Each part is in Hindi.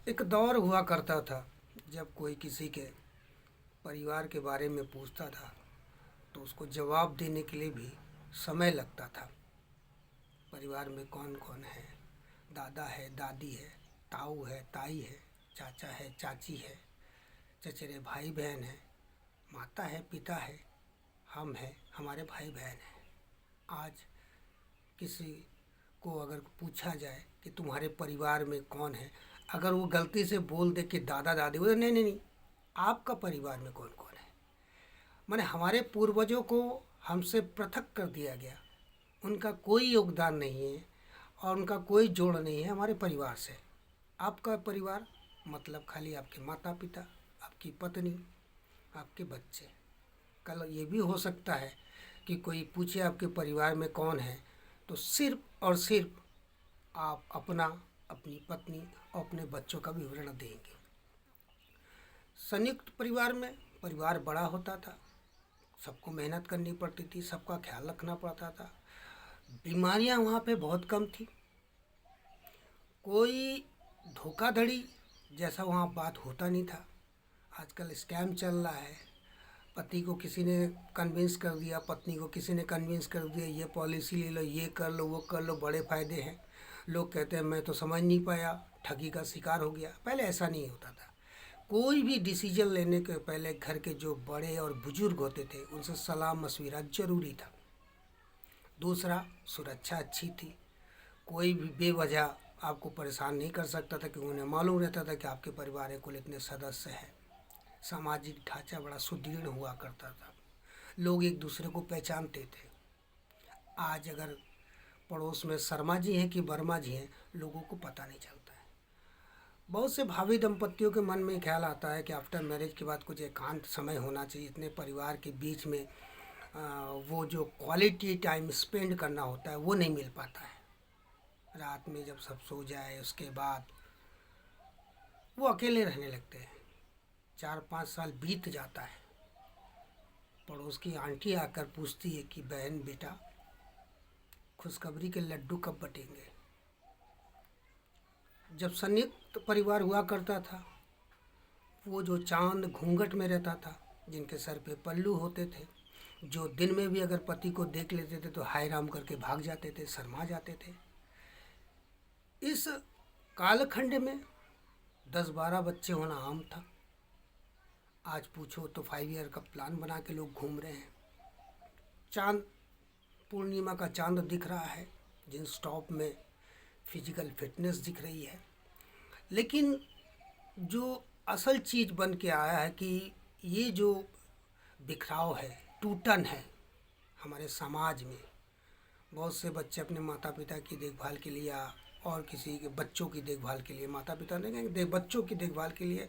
एक दौर हुआ करता था जब कोई किसी के परिवार के बारे में पूछता था तो उसको जवाब देने के लिए भी समय लगता था। परिवार में कौन कौन है, दादा है, दादी है, ताऊ है, ताई है, चाचा है, चाची है, चचेरे भाई बहन हैं, माता है, पिता है, हम हैं, हमारे भाई बहन हैं। आज किसी को अगर पूछा जाए कि तुम्हारे परिवार में कौन है, अगर वो गलती से बोल दे कि दादा दादी, बोले नहीं नहीं नहीं, आपका परिवार में कौन कौन है। माने हमारे पूर्वजों को हमसे पृथक कर दिया गया, उनका कोई योगदान नहीं है और उनका कोई जोड़ नहीं है हमारे परिवार से। आपका परिवार मतलब खाली आपके माता पिता, आपकी पत्नी, आपके बच्चे। कल ये भी हो सकता है कि कोई पूछे आपके परिवार में कौन है तो सिर्फ और सिर्फ आप अपना, अपनी पत्नी और अपने बच्चों का विवरण देंगे। संयुक्त परिवार में परिवार बड़ा होता था, सबको मेहनत करनी पड़ती थी, सबका ख्याल रखना पड़ता था, बीमारियां वहाँ पे बहुत कम थी, कोई धोखाधड़ी जैसा वहाँ बात होता नहीं था। आजकल स्कैम चल रहा है, पति को किसी ने कन्विंस कर दिया, पत्नी को किसी ने कन्विंस कर दिया, ये पॉलिसी ले लो, ये कर लो, वो कर लो, बड़े फ़ायदे हैं। लोग कहते हैं मैं तो समझ नहीं पाया, ठगी का शिकार हो गया। पहले ऐसा नहीं होता था। कोई भी डिसीजन लेने के पहले घर के जो बड़े और बुजुर्ग होते थे उनसे सलाह मशविरा ज़रूरी था। दूसरा, सुरक्षा अच्छी थी, कोई भी बेवजह आपको परेशान नहीं कर सकता था क्योंकि उन्हें मालूम रहता था कि आपके परिवार में कुल इतने सदस्य हैं। सामाजिक ढांचा बड़ा सुदृढ़ हुआ करता था, लोग एक दूसरे को पहचानते थे। आज अगर पड़ोस में शर्मा जी हैं कि वर्मा जी हैं, लोगों को पता नहीं चलता है। बहुत से भावी दंपतियों के मन में ख्याल आता है कि आफ्टर मैरिज के बाद कुछ एकांत समय होना चाहिए। इतने परिवार के बीच में वो जो क्वालिटी टाइम स्पेंड करना होता है वो नहीं मिल पाता है। रात में जब सब सो जाए उसके बाद वो अकेले रहने लगते हैं। 4-5 साल बीत जाता है, पड़ोस की आंटी आकर पूछती है कि बहन बेटा, खुशखबरी के लड्डू कब बटेंगे। जब संयुक्त परिवार हुआ करता था, वो जो चांद घूंघट में रहता था, जिनके सर पे पल्लू होते थे, जो दिन में भी अगर पति को देख लेते थे तो हाय राम करके भाग जाते थे, शर्मा जाते थे। इस कालखंड में 10-12 बच्चे होना आम था। आज पूछो तो 5 ईयर का प्लान बना के लोग घूम रहे हैं। चांद, पूर्णिमा का चांद दिख रहा है, जींस टॉप में फिजिकल फिटनेस दिख रही है। लेकिन जो असल चीज़ बन के आया है कि ये जो बिखराव है, टूटन है हमारे समाज में। बहुत से बच्चे अपने माता पिता की देखभाल के लिए और किसी के बच्चों की देखभाल के लिए, माता पिता नहीं कहेंगे, बच्चों की देखभाल के लिए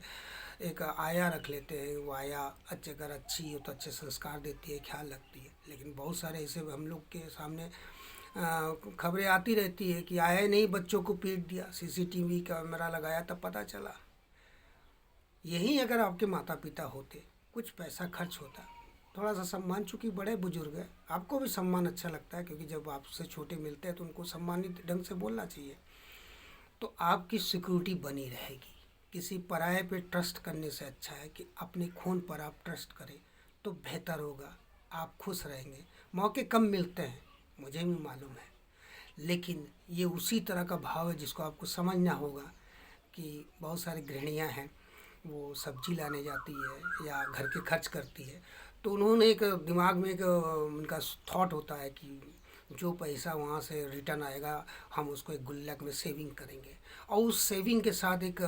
एक आया रख लेते हैं। वो आया अगर अच्छी हो तो अच्छे संस्कार देती है, ख्याल रखती है। लेकिन बहुत सारे ऐसे हम लोग के सामने खबरें आती रहती है कि आया नहीं, बच्चों को पीट दिया, सीसीटीवी कैमरा लगाया तब पता चला। यही अगर आपके माता पिता होते, कुछ पैसा खर्च होता, थोड़ा सा सम्मान, चूँकि बड़े बुजुर्ग हैं, आपको भी सम्मान अच्छा लगता है क्योंकि जब आपसे छोटे मिलते हैं तो उनको सम्मानित ढंग से बोलना चाहिए, तो आपकी सिक्योरिटी बनी रहेगी। किसी पराये पे ट्रस्ट करने से अच्छा है कि अपने खून पर आप ट्रस्ट करें तो बेहतर होगा, आप खुश रहेंगे। मौके कम मिलते हैं, मुझे भी मालूम है, लेकिन ये उसी तरह का भाव है जिसको आपको समझना होगा। कि बहुत सारी गृहिणियाँ हैं, वो सब्जी लाने जाती है या घर के खर्च करती है, तो उन्होंने एक दिमाग में एक उनका थॉट होता है कि जो पैसा वहाँ से रिटर्न आएगा हम उसको एक गुल्लक में सेविंग करेंगे, और उस सेविंग के साथ एक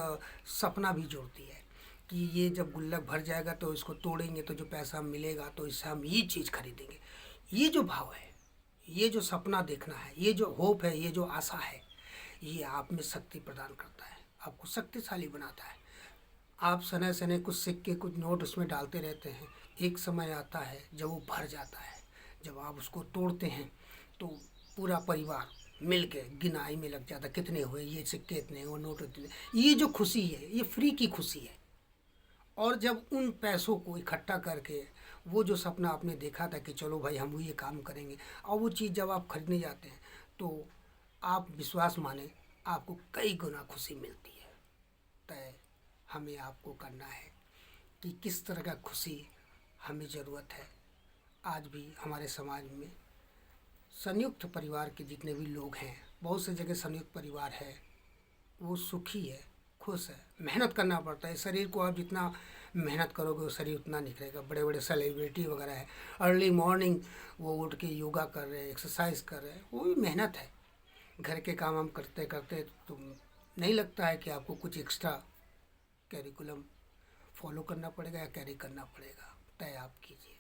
सपना भी जोड़ती है कि ये जब गुल्लक भर जाएगा तो इसको तोड़ेंगे तो जो पैसा मिलेगा तो इससे हम ये चीज़ खरीदेंगे। ये जो भाव है, ये जो सपना देखना है, ये जो होप है, ये जो आशा है, ये आप में शक्ति प्रदान करता है, आपको शक्तिशाली बनाता है। आप सने सने कुछ सिक्के, कुछ नोट उसमें डालते रहते हैं, एक समय आता है जब वो भर जाता है, जब आप उसको तोड़ते हैं तो पूरा परिवार मिल के गिनाई में लग जाता, कितने हुए, ये सिक्के इतने, वो नोट इतने। ये जो खुशी है ये फ्री की खुशी है। और जब उन पैसों को इकट्ठा करके वो जो सपना आपने देखा था कि चलो भाई हम ये काम करेंगे, और वो चीज़ जब आप खरीदने जाते हैं तो आप विश्वास माने आपको कई गुना खुशी मिलती है। तय हमें आपको करना है कि किस तरह का खुशी हमें ज़रूरत है। आज भी हमारे समाज में संयुक्त परिवार के जितने भी लोग हैं, बहुत से जगह संयुक्त परिवार है, वो सुखी है, खुश है। मेहनत करना पड़ता है, शरीर को आप जितना मेहनत करोगे वो शरीर उतना निखरेगा। बड़े बड़े सेलिब्रिटी वगैरह है, अर्ली मॉर्निंग वो उठ के योगा कर रहे हैं, एक्सरसाइज कर रहे हैं, वो भी मेहनत है। घर के काम हम करते करते तो नहीं लगता है कि आपको कुछ एक्स्ट्रा कैरिकुलम फॉलो करना पड़ेगा या कैरी करना पड़ेगा, तय आप कीजिए।